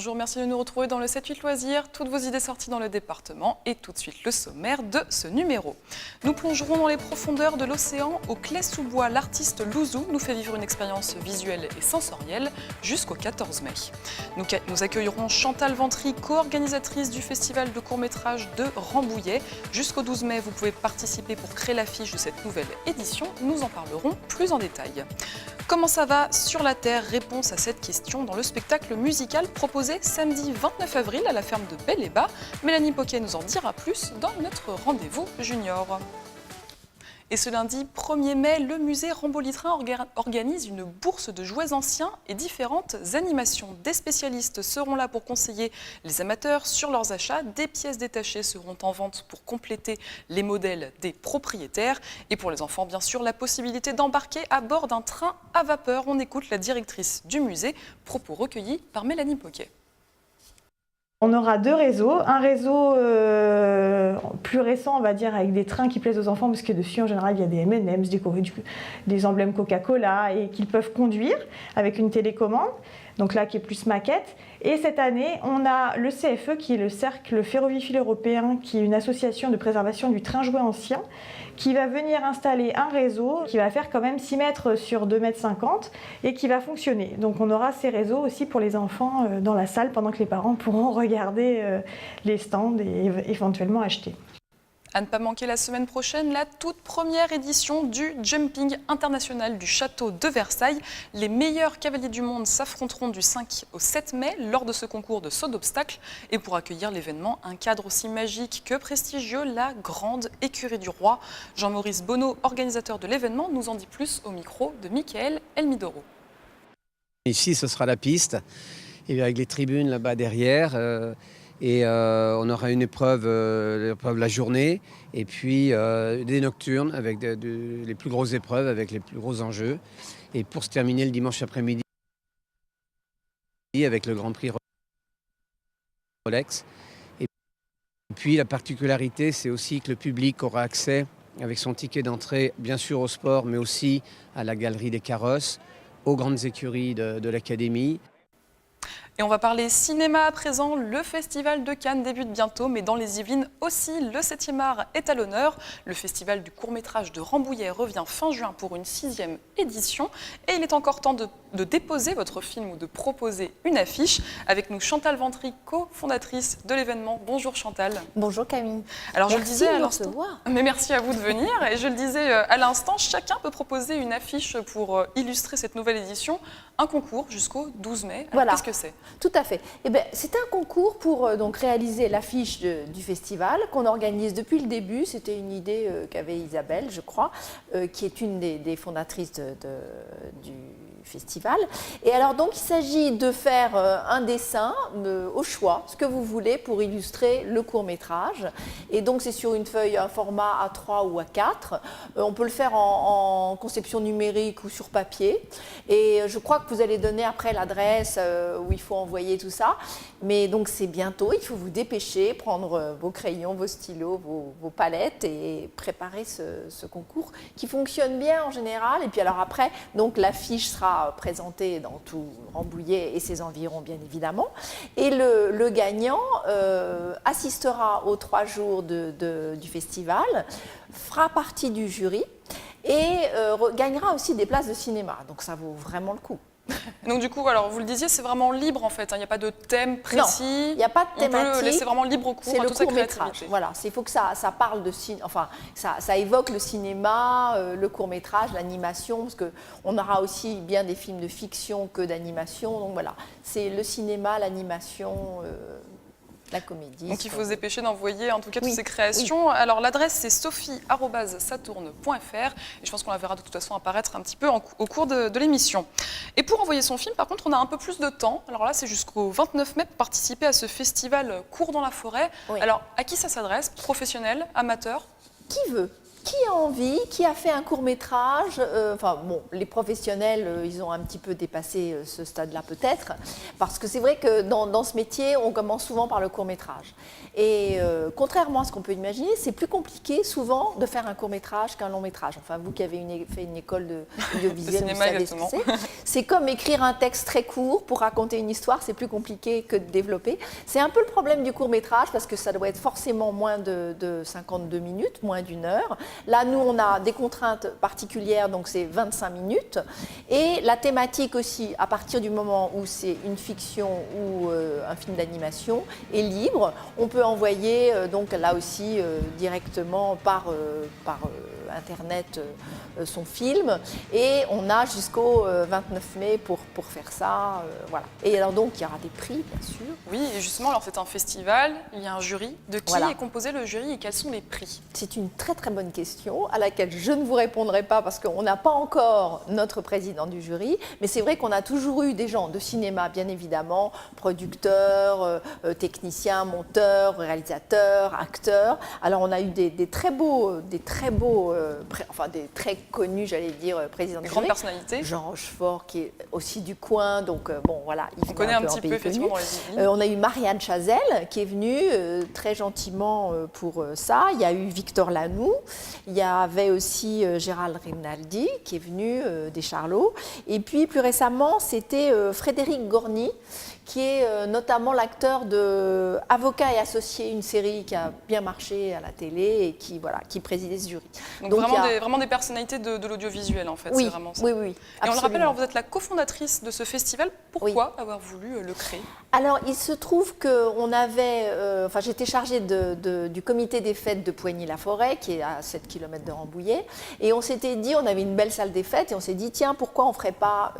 Bonjour, merci de nous retrouver dans le 7-8 Loisirs. Toutes vos idées sorties dans le département et tout de suite le sommaire de ce numéro. Nous plongerons dans les profondeurs de l'océan. Au Clé-sous-Bois, l'artiste Louzou nous fait vivre une expérience visuelle et sensorielle jusqu'au 14 mai. Nous accueillerons Chantal Ventry, co-organisatrice du festival de court-métrage de Rambouillet. Jusqu'au 12 mai, vous pouvez participer pour créer l'affiche de cette nouvelle édition. Nous en parlerons plus en détail. Comment ça va sur la Terre? Réponse à cette question dans le spectacle musical proposé samedi 29 avril à la ferme de Belle-et-Bas. Mélanie Poquet nous en dira plus dans notre rendez-vous junior. Et ce lundi 1er mai, le musée Rambaud-Litrin organise une bourse de jouets anciens et différentes animations. Des spécialistes seront là pour conseiller les amateurs sur leurs achats. Des pièces détachées seront en vente pour compléter les modèles des propriétaires. Et pour les enfants, bien sûr, la possibilité d'embarquer à bord d'un train à vapeur. On écoute la directrice du musée, propos recueillis par Mélanie Poquet. On aura deux réseaux, un réseau plus récent, on va dire, avec des trains qui plaisent aux enfants, parce que dessus, en général, il y a des M&M's, des emblèmes Coca-Cola, et qu'ils peuvent conduire avec une télécommande, donc là, qui est plus maquette. Et cette année, on a le CFE, qui est le Cercle Ferroviaire Européen, qui est une association de préservation du train jouet ancien, qui va venir installer un réseau qui va faire quand même 6 mètres sur 2,50 mètres et qui va fonctionner. Donc on aura ces réseaux aussi pour les enfants dans la salle pendant que les parents pourront regarder les stands et éventuellement acheter. À ne pas manquer la semaine prochaine, la toute première édition du Jumping international du château de Versailles. Les meilleurs cavaliers du monde s'affronteront du 5 au 7 mai lors de ce concours de saut d'obstacles. Et pour accueillir l'événement, un cadre aussi magique que prestigieux, la grande écurie du roi. Jean-Maurice Bonneau, organisateur de l'événement, nous en dit plus au micro de Michael Elmidoro. Ici, ce sera la piste, et avec les tribunes là-bas derrière. On aura une épreuve la journée et puis des nocturnes avec les plus grosses épreuves, avec les plus gros enjeux. Et pour se terminer le dimanche après-midi avec le Grand Prix Rolex. Et puis la particularité, c'est aussi que le public aura accès avec son ticket d'entrée, bien sûr au sport, mais aussi à la galerie des carrosses, aux grandes écuries de l'Académie. Et on va parler cinéma à présent. Le Festival de Cannes débute bientôt, mais dans les Yvelines aussi, le 7e art est à l'honneur. Le Festival du court-métrage de Rambouillet revient fin juin pour une 6e édition. Et il est encore temps de déposer votre film ou de proposer une affiche. Avec nous, Chantal Ventry, co-fondatrice de l'événement. Bonjour Chantal. Bonjour Camille. Alors merci je le disais à l'instant, mais merci à vous de venir. Et je le disais à l'instant, chacun peut proposer une affiche pour illustrer cette nouvelle édition. Un concours jusqu'au 12 mai. Voilà. Qu'est-ce que c'est ? Tout à fait. Eh bien, c'est un concours pour donc réaliser l'affiche du festival qu'on organise depuis le début. C'était une idée qu'avait Isabelle, je crois, qui est une des fondatrices du festival. Et alors donc il s'agit de faire un dessin au choix, ce que vous voulez pour illustrer le court-métrage. Et donc c'est sur une feuille, un format A3 ou A4. On peut le faire en conception numérique ou sur papier. Et je crois que vous allez donner après l'adresse où il faut envoyer tout ça. Mais donc c'est bientôt, il faut vous dépêcher, prendre vos crayons, vos stylos, vos palettes et préparer ce concours qui fonctionne bien en général. Et puis alors après, donc l'affiche sera présentée dans tout Rambouillet et ses environs bien évidemment. Et le gagnant assistera aux 3 jours du festival, fera partie du jury et gagnera aussi des places de cinéma. Donc ça vaut vraiment le coup. Donc du coup, alors vous le disiez, c'est vraiment libre en fait, il n'y a pas de thème précis. Non, il n'y a pas de thématique. On peut laisser vraiment libre cours à toute sa créativité. Voilà, il faut que ça parle de cinéma, enfin ça évoque le cinéma, le court-métrage, l'animation, parce qu'on aura aussi bien des films de fiction que d'animation. Donc voilà, c'est le cinéma, l'animation, la comédie. Donc il faut se dépêcher d'envoyer en tout cas toutes ces créations. Oui. Alors l'adresse c'est sophie@saturne.fr et je pense qu'on la verra de toute façon apparaître un petit peu au cours de l'émission. Et pour envoyer son film, par contre, on a un peu plus de temps. Alors là, c'est jusqu'au 29 mai pour participer à ce festival Cours dans la forêt. Oui. Alors à qui ça s'adresse? Professionnels, amateurs? Qui veut? Qui a envie, qui a fait un court-métrage, les professionnels, ils ont un petit peu dépassé ce stade-là peut-être, parce que c'est vrai que dans ce métier, on commence souvent par le court-métrage. Et contrairement à ce qu'on peut imaginer, c'est plus compliqué souvent de faire un court-métrage qu'un long-métrage. Enfin, vous qui avez fait une école d'audiovisuel, vous savez ce que c'est. C'est comme écrire un texte très court pour raconter une histoire, c'est plus compliqué que de développer. C'est un peu le problème du court-métrage, parce que ça doit être forcément moins de 52 minutes, moins d'1 heure. Là, nous, on a des contraintes particulières, donc c'est 25 minutes. Et la thématique aussi, à partir du moment où c'est une fiction ou un film d'animation, est libre. On peut envoyer, donc là aussi, directement par Internet son film. Et on a jusqu'au 29 mai pour faire ça. Voilà. Et alors donc, il y aura des prix, bien sûr. Oui, et justement, alors c'est un festival, il y a un jury. De qui est composé le jury et quels sont les prix? C'est une très très bonne question à laquelle je ne vous répondrai pas parce qu'on n'a pas encore notre président du jury, mais c'est vrai qu'on a toujours eu des gens de cinéma, bien évidemment, producteurs, techniciens, monteurs, réalisateurs, acteurs. Alors on a eu des très connus, j'allais dire, présidents du jury. Grandes personnalités. Jean Rochefort qui est aussi du coin, donc bon voilà. On connaît un petit peu effectivement dans les villes. On a eu Marianne Chazelle qui est venue très gentiment pour ça. Il y a eu Victor Lanoux. Il y avait aussi Gérald Rinaldi qui est venu des Charlots. Et puis plus récemment, c'était Frédéric Gorny qui est notamment l'acteur de Avocat et Associés, une série qui a bien marché à la télé et qui présidait ce jury. Donc vraiment des personnalités de l'audiovisuel en fait, oui, c'est vraiment ça. Oui, et on le rappelle, alors vous êtes la cofondatrice de ce festival. Pourquoi avoir voulu le créer? Alors il se trouve qu'on avait, j'étais chargée du comité des fêtes de Poigny-la-Forêt qui est à 7 km de Rambouillet, et on s'était dit, on avait une belle salle des fêtes et on s'est dit tiens, pourquoi on ne ferait pas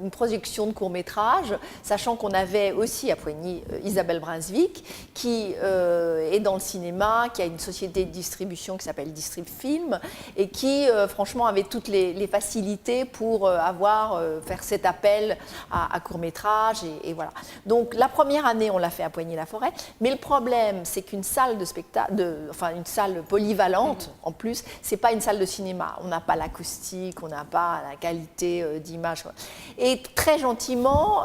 une projection de court-métrage, sachant qu'on avait aussi à Poigny Isabelle Brunswick qui est dans le cinéma, qui a une société de distribution qui s'appelle Distrib Film et qui franchement avait toutes les facilités pour faire cet appel à court-métrage et voilà. Donc la première année on l'a fait à Poigny-la-Forêt, mais le problème c'est qu'une salle de spectacle, une salle polyvalente en plus, c'est pas une salle de cinéma, on n'a pas l'acoustique, on n'a pas la qualité d'image. Et très gentiment,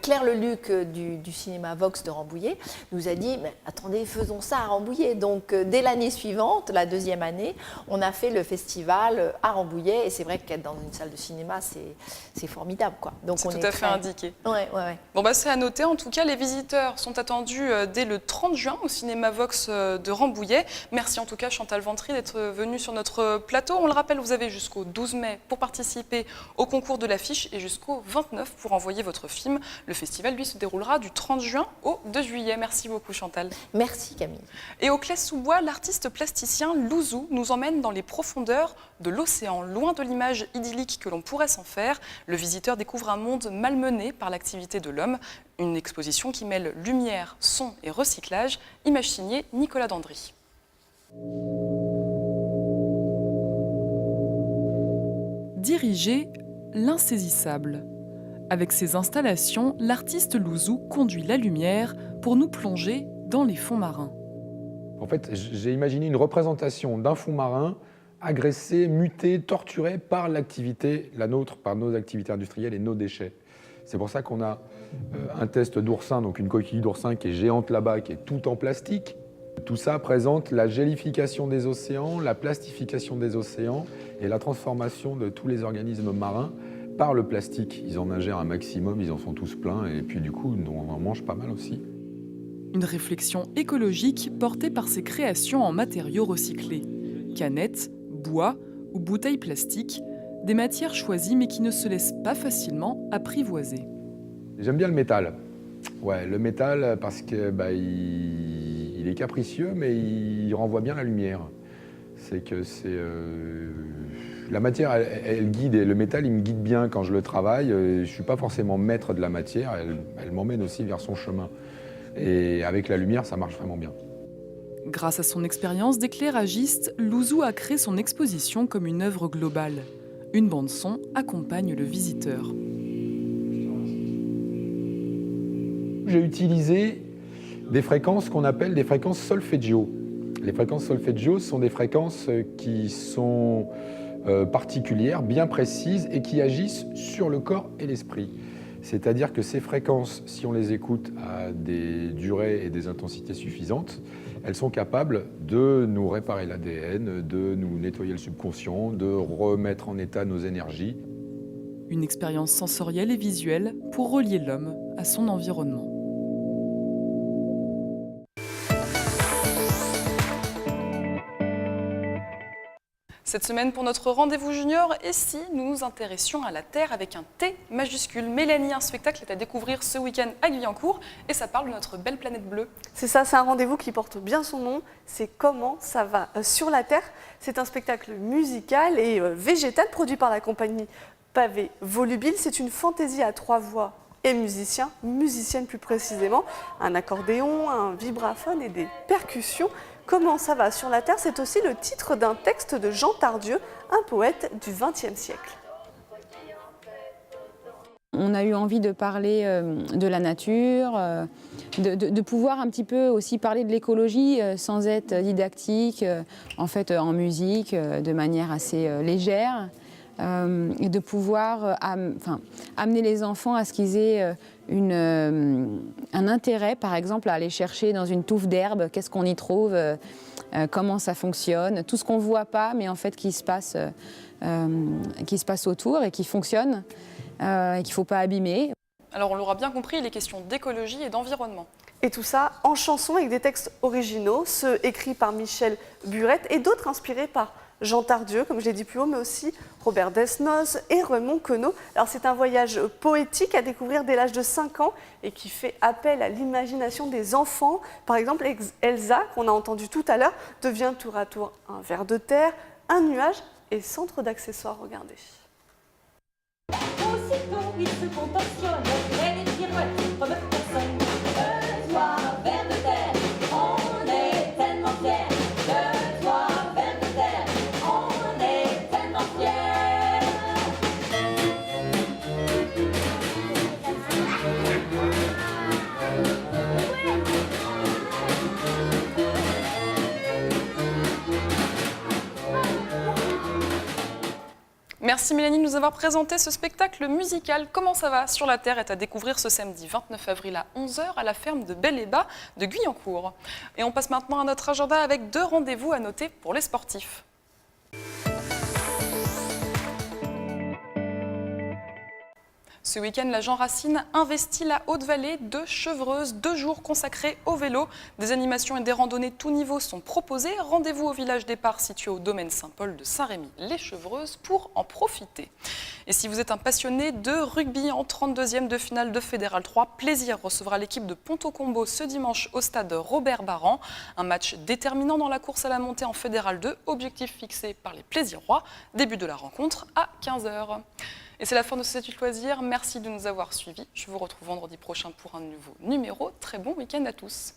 Claire Leluc du cinéma Vox de Rambouillet nous a dit mais attendez, faisons ça à Rambouillet. Donc dès l'année suivante, la deuxième année, on a fait le festival à Rambouillet et c'est vrai qu'être dans une salle de cinéma c'est formidable quoi. Donc c'est tout à fait indiqué. Ouais. Bon c'est à noter. En tout cas, les visiteurs sont attendus dès le 30 juin au cinéma Vox de Rambouillet. Merci en tout cas Chantal Ventry d'être venue sur notre plateau. On le rappelle, vous avez jusqu'au 12 mai pour participer au concours de l'affiche et jusqu'au 29 pour envoyer votre film. Le festival, lui, se déroulera du 30 juin au 2 juillet. Merci beaucoup, Chantal. Merci, Camille. Et au Claye-sous-Bois, l'artiste plasticien Louzou nous emmène dans les profondeurs de l'océan. Loin de l'image idyllique que l'on pourrait s'en faire, le visiteur découvre un monde malmené par l'activité de l'homme. Une exposition qui mêle lumière, son et recyclage. Image signée Nicolas Dandry. Diriger l'insaisissable. Avec ses installations, l'artiste Louzou conduit la lumière pour nous plonger dans les fonds marins. En fait, j'ai imaginé une représentation d'un fond marin agressé, muté, torturé par l'activité, la nôtre, par nos activités industrielles et nos déchets. C'est pour ça qu'on a un test d'oursin, donc une coquille d'oursin qui est géante là-bas, qui est tout en plastique. Tout ça présente la gélification des océans, la plastification des océans et la transformation de tous les organismes marins par le plastique. Ils en ingèrent un maximum, ils en sont tous pleins et puis du coup, on en mange pas mal aussi. Une réflexion écologique portée par ces créations en matériaux recyclés. Canettes, bois ou bouteilles plastiques, des matières choisies mais qui ne se laissent pas facilement apprivoiser. J'aime bien le métal. Ouais, le métal parce que il est capricieux mais il renvoie bien la lumière. C'est que la matière, elle guide, et le métal, il me guide bien quand je le travaille. Je ne suis pas forcément maître de la matière, elle m'emmène aussi vers son chemin. Et avec la lumière, ça marche vraiment bien. Grâce à son expérience d'éclairagiste, Louzou a créé son exposition comme une œuvre globale. Une bande-son accompagne le visiteur. J'ai utilisé des fréquences qu'on appelle des fréquences solfeggio. Les fréquences solfeggio sont des fréquences qui sont particulières, bien précises et qui agissent sur le corps et l'esprit. C'est-à-dire que ces fréquences, si on les écoute à des durées et des intensités suffisantes, elles sont capables de nous réparer l'ADN, de nous nettoyer le subconscient, de remettre en état nos énergies. Une expérience sensorielle et visuelle pour relier l'homme à son environnement. Cette semaine, pour notre rendez-vous junior, et si nous nous intéressions à la Terre avec un T majuscule. Mélanie, un spectacle est à découvrir ce week-end à Guyancourt et ça parle de notre belle planète bleue. C'est ça, c'est un rendez-vous qui porte bien son nom, c'est Comment ça va sur la Terre. C'est un spectacle musical et végétal produit par la compagnie Pavé Volubile. C'est une fantaisie à 3 voix et musicienne plus précisément, un accordéon, un vibraphone et des percussions. Comment ça va sur la Terre, c'est aussi le titre d'un texte de Jean Tardieu, un poète du XXe siècle. On a eu envie de parler de la nature, de pouvoir un petit peu aussi parler de l'écologie sans être didactique, en fait en musique, de manière assez légère. Et de pouvoir amener les enfants à ce qu'ils aient un intérêt, par exemple, à aller chercher dans une touffe d'herbe, qu'est-ce qu'on y trouve, comment ça fonctionne, tout ce qu'on ne voit pas, mais en fait qui se passe autour et qui fonctionne, et qu'il ne faut pas abîmer. Alors on l'aura bien compris, il est question d'écologie et d'environnement. Et tout ça en chanson avec des textes originaux, ceux écrits par Michel Burette et d'autres inspirés par Jean Tardieu, comme je l'ai dit plus haut, mais aussi Robert Desnos et Raymond Queneau. Alors c'est un voyage poétique à découvrir dès l'âge de 5 ans et qui fait appel à l'imagination des enfants. Par exemple, Elsa, qu'on a entendu tout à l'heure, devient tour à tour un ver de terre, un nuage et centre d'accessoires. Regardez. Aussitôt, il se contorsionne, et des pirouettes comme personne. De toi, ver de terre, on est tellement fiers. De toi, ver de terre, on est tellement fiers. Merci Mélanie de nous avoir présenté ce spectacle musical. Comment ça va sur la Terre est à découvrir ce samedi 29 avril à 11h à la ferme de Bel-et-Bas de Guyancourt. Et on passe maintenant à notre agenda avec 2 rendez-vous à noter pour les sportifs. Ce week-end, la Jean Racine investit la Haute-Vallée de Chevreuse, 2 jours consacrés au vélo. Des animations et des randonnées tout niveau sont proposées. Rendez-vous au village départ situé au domaine Saint-Paul de Saint-Rémy-les-Chevreuses pour en profiter. Et si vous êtes un passionné de rugby en 32e de finale de Fédéral 3, Plaisir recevra l'équipe de Ponto-Combo ce dimanche au stade Robert Barran. Un match déterminant dans la course à la montée en Fédéral 2, objectif fixé par les Plaisirois. Début de la rencontre à 15h. Et c'est la fin de ce 7-8 loisirs. Merci de nous avoir suivis. Je vous retrouve vendredi prochain pour un nouveau numéro. Très bon week-end à tous.